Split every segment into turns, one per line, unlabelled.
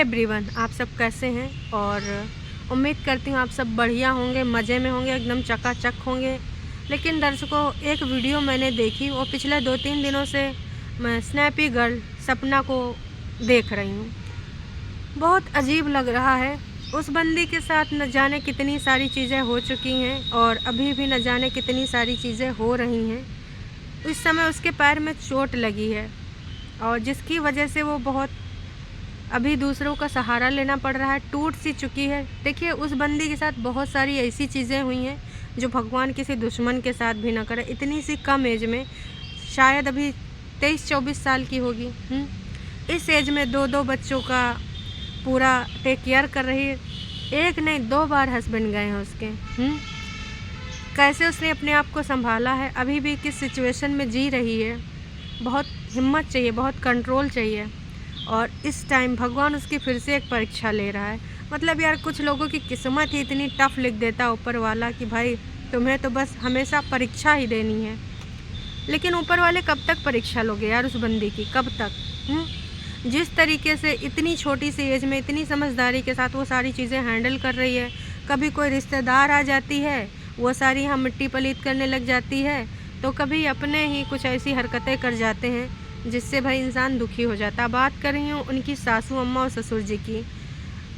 Everyone, आप सब कैसे हैं? और उम्मीद करती हूँ आप सब बढ़िया होंगे, मज़े में होंगे, एकदम चकाचक होंगे। लेकिन दर्शकों, एक वीडियो मैंने देखी, वो पिछले 2-3 दिनों से मैं स्नैपी गर्ल सपना को देख रही हूँ। बहुत अजीब लग रहा है। उस बंदी के साथ न जाने कितनी सारी चीज़ें हो चुकी हैं और अभी भी न जाने कितनी सारी चीज़ें हो रही हैं। इस समय उसके पैर में चोट लगी है और जिसकी वजह से वो बहुत अभी दूसरों का सहारा लेना पड़ रहा है, टूट सी चुकी है। देखिए, उस बंदी के साथ बहुत सारी ऐसी चीज़ें हुई हैं जो भगवान किसी दुश्मन के साथ भी ना करे। इतनी सी कम एज में, शायद अभी 23-24 साल की होगी। इस एज में 2-2 बच्चों का पूरा टेक केयर कर रही है। एक नहीं 2 बार हस्बैंड गए हैं उसके। कैसे उसने अपने आप को संभाला है, अभी भी किस सिचुएशन में जी रही है। बहुत हिम्मत चाहिए, बहुत कंट्रोल चाहिए। और इस टाइम भगवान उसकी फिर से एक परीक्षा ले रहा है। मतलब यार, कुछ लोगों की किस्मत ही इतनी टफ लिख देता ऊपर वाला कि भाई तुम्हें तो बस हमेशा परीक्षा ही देनी है। लेकिन ऊपर वाले कब तक परीक्षा लोगे यार उस बंदी की, कब तक? जिस तरीके से इतनी छोटी सी एज में इतनी समझदारी के साथ वो सारी चीज़ें हैंडल कर रही है। कभी कोई रिश्तेदार आ जाती है, वो सारी हम मिट्टी पलीत करने लग जाती है, तो कभी अपने ही कुछ ऐसी हरकतें कर जाते हैं जिससे भाई इंसान दुखी हो जाता। बात कर रही हूँ उनकी सासू अम्मा और ससुर जी की।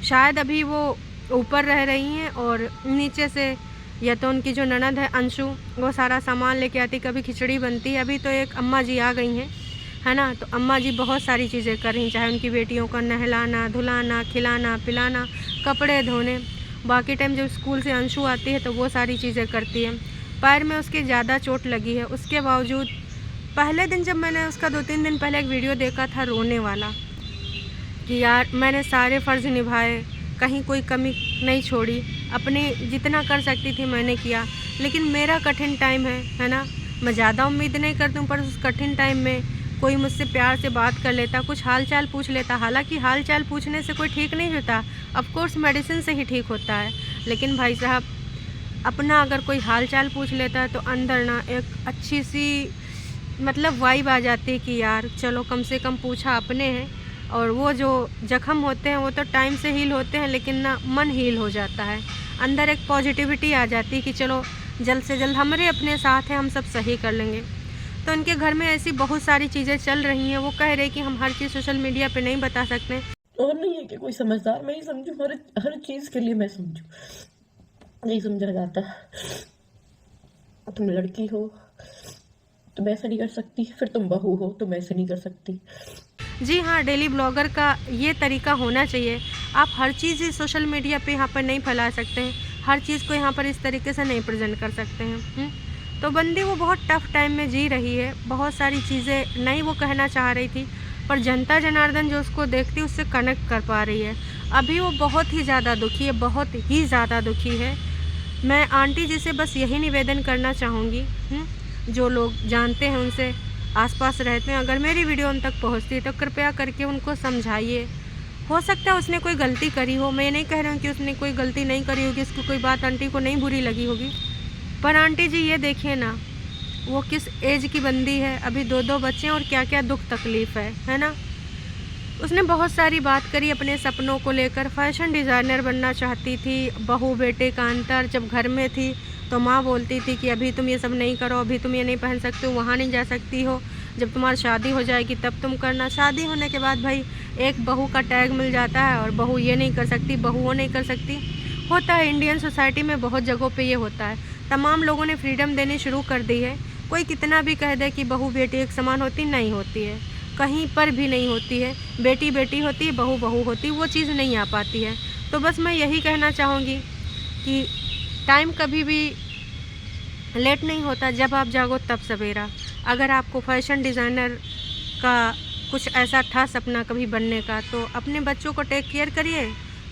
शायद अभी वो ऊपर रह रही हैं और नीचे से या तो उनकी जो ननद है अंशु, वो सारा सामान लेके आती, कभी खिचड़ी बनती है। अभी तो एक अम्मा जी आ गई हैं, है ना, तो अम्मा जी बहुत सारी चीज़ें कर रही, चाहे उनकी बेटियों का नहलाना धुलाना, खिलाना पिलाना, कपड़े धोने। बाकी टाइम जब स्कूल से अंशु आती है तो वो सारी चीज़ें करती है। पैर में उसके ज़्यादा चोट लगी है, उसके बावजूद पहले दिन जब मैंने उसका 2-3 दिन पहले एक वीडियो देखा था रोने वाला, कि यार मैंने सारे फ़र्ज़ निभाए, कहीं कोई कमी नहीं छोड़ी, अपने जितना कर सकती थी मैंने किया। लेकिन मेरा कठिन टाइम है ना, मैं ज़्यादा उम्मीद नहीं करती हूँ, पर उस कठिन टाइम में कोई मुझसे प्यार से बात कर लेता, कुछ हाल चाल पूछ लेता। हालांकि हाल चाल पूछने से कोई ठीक नहीं होता, ऑफ कोर्स मेडिसिन से ही ठीक होता है। लेकिन भाई साहब, अपना अगर कोई हाल चाल पूछ लेता है तो अंदर ना एक अच्छी सी मतलब वाइब आ जाती है कि यार चलो कम से कम पूछा अपने हैं। और वो जो जख्म होते हैं वो तो टाइम से हील होते हैं, लेकिन ना मन हील हो जाता है। अंदर एक पॉजिटिविटी आ जाती है कि चलो जल्द से जल्द हमारे अपने साथ हैं, हम सब सही कर लेंगे। तो उनके घर में ऐसी बहुत सारी चीज़ें चल रही हैं। वो कह रहे कि हम हर चीज़ सोशल मीडिया पे नहीं बता सकते।
और नहीं है कि कोई समझदार मैं ही समझूं, हर चीज़ के लिए मैं समझूं, नहीं समझा जाता। तुम लड़की हो तुम ऐसा नहीं कर सकती, फिर तुम बहू हो तुम ऐसे नहीं कर सकती।
जी हाँ, डेली ब्लॉगर का ये तरीका होना चाहिए। आप हर चीज़ ही सोशल मीडिया पे यहाँ पर नहीं फैला सकते हैं, हर चीज़ को यहाँ पर इस तरीके से नहीं प्रेजेंट कर सकते हैं। तो बंदी वो बहुत टफ टाइम में जी रही है। बहुत सारी चीज़ें नहीं वो कहना चाह रही थी, पर जनता जनार्दन जो उसको देखती है उससे कनेक्ट कर पा रही है। अभी वो बहुत ही ज़्यादा दुखी है, बहुत ही ज़्यादा दुखी है। मैं आंटी जी से बस यही निवेदन करना चाहूँगी, जो लोग जानते हैं उनसे, आसपास रहते हैं, अगर मेरी वीडियो उन तक पहुँचती है तो कृपया करके उनको समझाइए। हो सकता है उसने कोई गलती करी हो, मैं नहीं कह रही हूँ कि उसने कोई गलती नहीं करी होगी, उसको कोई बात आंटी को नहीं बुरी लगी होगी, पर आंटी जी ये देखिए ना, वो किस एज की बंदी है, अभी 2-2 बच्चे हैं और क्या क्या दुख तकलीफ़ है ना। उसने बहुत सारी बात करी अपने सपनों को लेकर। फैशन डिज़ाइनर बनना चाहती थी। बहू बेटे का अंतर, जब घर में थी तो माँ बोलती थी कि अभी तुम ये सब नहीं करो, अभी तुम ये नहीं पहन सकते हो, वहाँ नहीं जा सकती हो, जब तुम्हारी शादी हो जाएगी तब तुम करना। शादी होने के बाद भाई एक बहू का टैग मिल जाता है और बहू ये नहीं कर सकती, बहू वो नहीं कर सकती। होता है, इंडियन सोसाइटी में बहुत जगहों पे ये होता है। तमाम लोगों ने फ्रीडम देनी शुरू कर दी है। कोई कितना भी कह दे कि बहू बेटी एक समान होती, नहीं होती है, कहीं पर भी नहीं होती है। बेटी बेटी होती है, बहू बहू होती है, वो चीज़ नहीं आ पाती है। तो बस मैं यही कहना चाहूँगी कि टाइम कभी भी लेट नहीं होता, जब आप जागो तब सवेरा। अगर आपको फैशन डिज़ाइनर का कुछ ऐसा था सपना कभी बनने का, तो अपने बच्चों को टेक केयर करिए,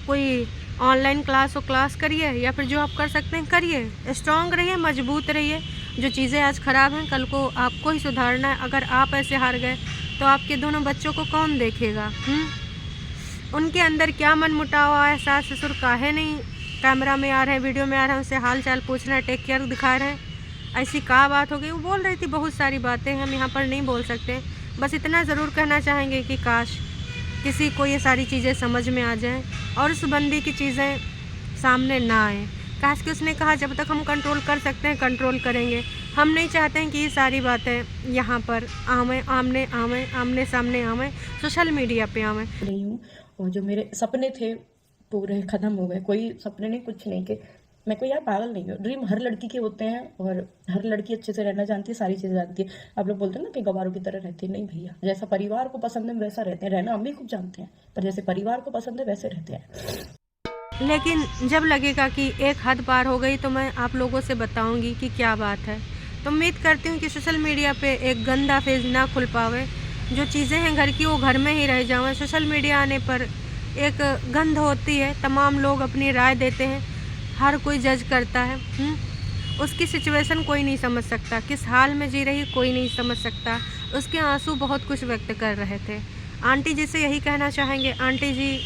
कोई ऑनलाइन क्लास हो क्लास करिए, या फिर जो आप कर सकते हैं करिए। स्ट्रॉन्ग रहिए, मजबूत रहिए। जो चीज़ें आज ख़राब हैं कल को आपको ही सुधारना है। अगर आप ऐसे हार गए तो आपके दोनों बच्चों को कौन देखेगा? उनके अंदर क्या मन मुटाव है, सास ससुर काहे नहीं कैमरा में आ रहे हैं, वीडियो में आ रहे हैं, उनसे हाल चाल पूछ रहे हैं, टेक केयर दिखा रहे हैं, ऐसी क्या बात हो गई? वो बोल रही थी बहुत सारी बातें, हम यहाँ पर नहीं बोल सकते। बस इतना ज़रूर कहना चाहेंगे कि काश किसी को ये सारी चीज़ें समझ में आ जाएं और उस बंदी की चीज़ें सामने ना आएँ। काश कि उसने कहा जब तक हम कंट्रोल कर सकते हैं कंट्रोल करेंगे। हम नहीं चाहते हैं कि ये सारी बातें यहाँ पर आमने सामने आवें, सोशल मीडिया पे आवें।
रही हूँ और जो मेरे सपने थे पूरे ख़त्म हो गए। कोई सपने नहीं, कुछ नहीं, कि मैं कोई यार पागल नहीं हूँ। ड्रीम हर लड़की के होते हैं और हर लड़की अच्छे से रहना जानती है, सारी चीज़ें जानती है। आप लोग बोलते हैं ना कि गवारों की तरह रहती है, नहीं भैया, जैसा परिवार को पसंद है वैसा रहते हैं। रहना हम भी खूब जानते हैं, पर जैसे परिवार को पसंद है वैसे रहते हैं।
लेकिन जब लगेगा कि एक हद पार हो गई तो मैं आप लोगों से बताऊंगी कि क्या बात है। तो उम्मीद करती हूँ कि सोशल मीडिया पे एक गंदा फेज ना खुल पावे, जो चीज़ें हैं घर की वो घर में ही रह जाएं। सोशल मीडिया आने पर एक गंध होती है, तमाम लोग अपनी राय देते हैं, हर कोई जज करता है। उसकी सिचुएशन कोई नहीं समझ सकता, किस हाल में जी रही कोई नहीं समझ सकता। उसके आंसू बहुत कुछ व्यक्त कर रहे थे। आंटी जी से यही कहना चाहेंगे, आंटी जी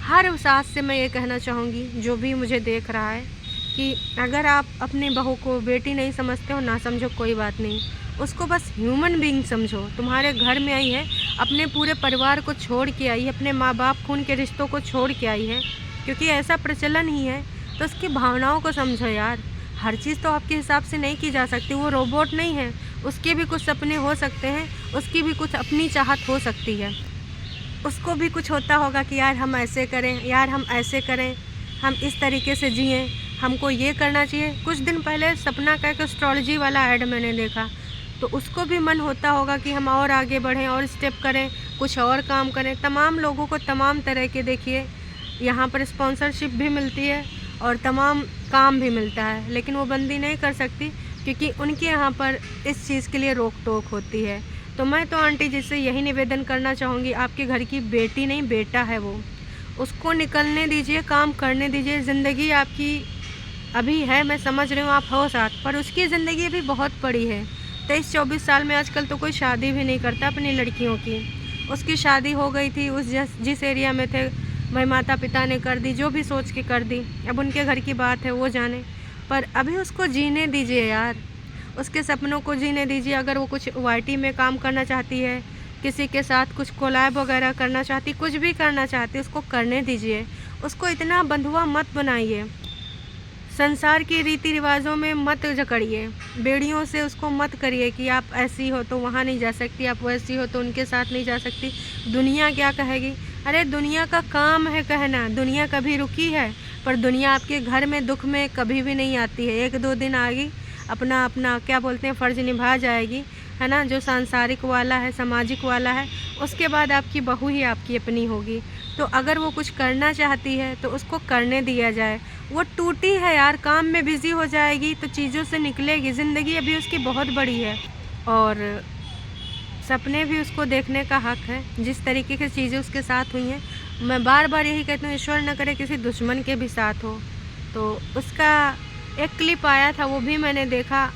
हर सास से मैं ये कहना चाहूँगी जो भी मुझे देख रहा है कि अगर आप अपनी बहू को बेटी नहीं समझते हो ना समझो, कोई बात नहीं, उसको बस ह्यूमन बीइंग समझो। तुम्हारे घर में आई है, अपने पूरे परिवार को छोड़ के आई है, अपने माँ बाप खून के रिश्तों को छोड़ के आई है, क्योंकि ऐसा प्रचलन ही है। तो उसकी भावनाओं को समझो यार। हर चीज़ तो आपके हिसाब से नहीं की जा सकती, वो रोबोट नहीं है, उसके भी कुछ सपने हो सकते हैं, उसकी भी कुछ अपनी चाहत हो सकती है। उसको भी कुछ होता होगा कि यार हम ऐसे करें, यार हम ऐसे करें, हम इस तरीके से जिएं, हमको ये करना चाहिए। कुछ दिन पहले सपना का एक एस्ट्रोलॉजी वाला ऐड मैंने देखा, तो उसको भी मन होता होगा कि हम और आगे बढ़ें और स्टेप करें, कुछ और काम करें। तमाम लोगों को तमाम तरह के देखिए यहाँ पर स्पॉन्सरशिप भी मिलती है और तमाम काम भी मिलता है, लेकिन वो बंदी नहीं कर सकती क्योंकि उनके यहाँ पर इस चीज़ के लिए रोक टोक होती है। तो मैं तो आंटी जी से यही निवेदन करना चाहूँगी, आपके घर की बेटी नहीं बेटा है वो, उसको निकलने दीजिए, काम करने दीजिए। ज़िंदगी आपकी अभी है, मैं समझ रही हूँ आप हो साथ, पर उसकी ज़िंदगी भी बहुत बड़ी है। 23-24 साल में आजकल तो कोई शादी भी नहीं करता अपनी लड़कियों की। उसकी शादी हो गई थी, उस जिस एरिया में थे भाई माता पिता ने कर दी, जो भी सोच के कर दी। अब उनके घर की बात है, वो जाने, पर अभी उसको जीने दीजिए यार, उसके सपनों को जीने दीजिए। अगर वो कुछ वाईटी में काम करना चाहती है, किसी के साथ कुछ कोलैब वगैरह करना चाहती, कुछ भी करना चाहती, उसको करने दीजिए। उसको इतना बंधुआ मत बनाइए, संसार की रीति रिवाजों में मत जकड़िए, बेड़ियों से उसको मत करिए कि आप ऐसी हो तो वहाँ नहीं जा सकती, आप वैसी हो तो उनके साथ नहीं जा सकती, दुनिया क्या कहेगी। अरे दुनिया का काम है कहना, दुनिया कभी रुकी है, पर दुनिया आपके घर में दुख में कभी भी नहीं आती है। 1-2 दिन आएगी, अपना अपना क्या बोलते हैं फ़र्ज़ निभा जाएगी, है ना, जो सांसारिक वाला है, सामाजिक वाला है, उसके बाद आपकी बहू ही आपकी अपनी होगी। तो अगर वो कुछ करना चाहती है तो उसको करने दिया जाए। वो टूटी है यार, काम में बिज़ी हो जाएगी तो चीज़ों से निकलेगी। ज़िंदगी अभी उसकी बहुत बड़ी है और सपने भी उसको देखने का हक़ है। जिस तरीके की चीज़ें उसके साथ हुई हैं, मैं बार बार यही कहती हूँ, ईश्वर न करे किसी दुश्मन के भी साथ हो। तो उसका एक क्लिप आया था, वो भी मैंने देखा,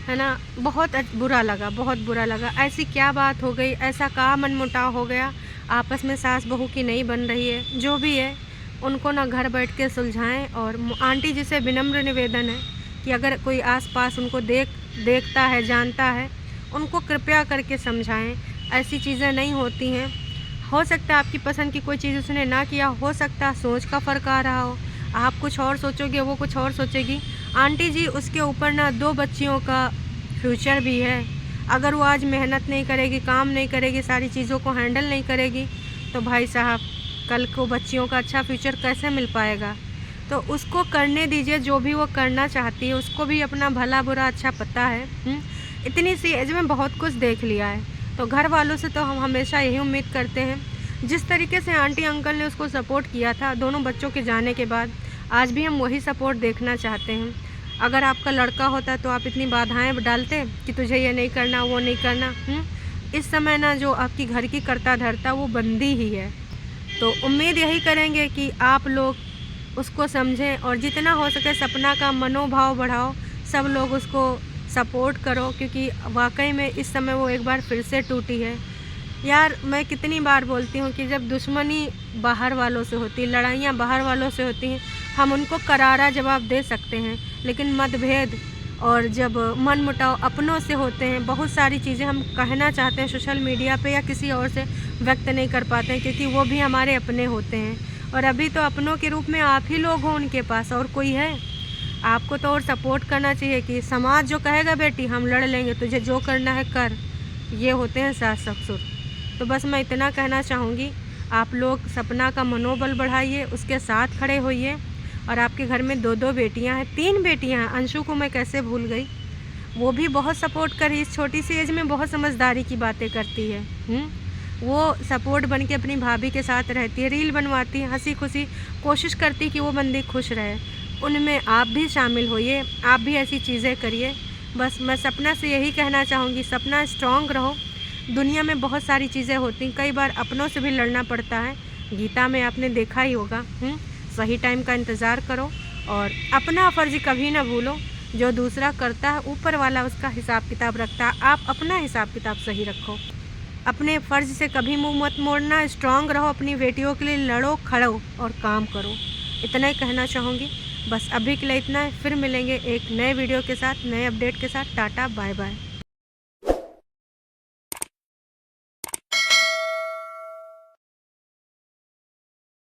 है ना, बहुत बुरा लगा, बहुत बुरा लगा। ऐसी क्या बात हो गई, ऐसा क्या मनमुटाव हो गया, आपस में सास बहू की नहीं बन रही है। जो भी है उनको ना घर बैठ के सुलझाएं। और आंटी जी से विनम्र निवेदन है कि अगर कोई आसपास उनको देखता है, जानता है, उनको कृपया करके समझाएं, ऐसी चीज़ें नहीं होती हैं। हो सकता है आपकी पसंद की कोई चीज़ उसने ना किया, हो सकता है सोच का फ़र्क आ रहा हो, आप कुछ और सोचोगे, वो कुछ और सोचेगी। आंटी जी उसके ऊपर ना 2 बच्चियों का फ्यूचर भी है। अगर वो आज मेहनत नहीं करेगी, काम नहीं करेगी, सारी चीज़ों को हैंडल नहीं करेगी, तो भाई साहब कल को बच्चियों का अच्छा फ्यूचर कैसे मिल पाएगा। तो उसको करने दीजिए जो भी वो करना चाहती है, उसको भी अपना भला बुरा अच्छा पता है। इतनी सी एज में बहुत कुछ देख लिया है, तो घर वालों से तो हम हमेशा यही उम्मीद करते हैं, जिस तरीके से आंटी अंकल ने उसको सपोर्ट किया था दोनों बच्चों के जाने के बाद, आज भी हम वही सपोर्ट देखना चाहते हैं। अगर आपका लड़का होता तो आप इतनी बाधाएं डालते कि तुझे ये नहीं करना, वो नहीं करना। इस समय ना जो आपकी घर की करता धरता वो बंदी ही है। तो उम्मीद यही करेंगे कि आप लोग उसको समझें और जितना हो सके सपना का मनोभाव बढ़ाओ, सब लोग उसको सपोर्ट करो, क्योंकि वाकई में इस समय वो एक बार फिर से टूटी है। यार मैं कितनी बार बोलती हूँ कि जब दुश्मनी बाहर वालों से होती है, लड़ाइयाँ बाहर वालों से होती हैं, हम उनको करारा जवाब दे सकते हैं, लेकिन मतभेद और जब मन मुटाव अपनों से होते हैं, बहुत सारी चीज़ें हम कहना चाहते हैं सोशल मीडिया पे या किसी और से व्यक्त नहीं कर पाते हैं, क्योंकि वो भी हमारे अपने होते हैं। और अभी तो अपनों के रूप में आप ही लोग हो उनके पास, और कोई है? आपको तो और सपोर्ट करना चाहिए कि समाज जो कहेगा बेटी हम लड़ लेंगे, तुझे जो करना है कर, ये होते हैं सास ससुर। तो बस मैं इतना कहना चाहूँगी, आप लोग सपना का मनोबल बढ़ाइए, उसके साथ खड़े होइए। और आपके घर में 2-2 बेटियां हैं, 3 बेटियां हैं, अंशु को मैं कैसे भूल गई, वो भी बहुत सपोर्ट करी, इस छोटी सी एज में बहुत समझदारी की बातें करती है। वो सपोर्ट बन के अपनी भाभी के साथ रहती है, रील बनवाती है, हंसी खुशी कोशिश करती कि वो बंदी खुश रहे। उनमें आप भी शामिल होइए, आप भी ऐसी चीज़ें करिए। बस मैं सपना से यही कहना चाहूँगी, सपना स्ट्रॉन्ग रहो। दुनिया में बहुत सारी चीज़ें होती, कई बार अपनों से भी लड़ना पड़ता है, गीता में आपने देखा ही होगा। सही टाइम का इंतज़ार करो और अपना फ़र्ज़ कभी ना भूलो। जो दूसरा करता है ऊपर वाला उसका हिसाब किताब रखता है, आप अपना हिसाब किताब सही रखो। अपने फ़र्ज़ से कभी मुँह मत मोड़ना, स्ट्रॉन्ग रहो, अपनी बेटियों के लिए लड़ो, खड़ो और काम करो। इतना ही कहना चाहूँगी। बस अभी के लिए इतना है, फिर मिलेंगे एक नए वीडियो के साथ, नए अपडेट के साथ। Tata bye bye.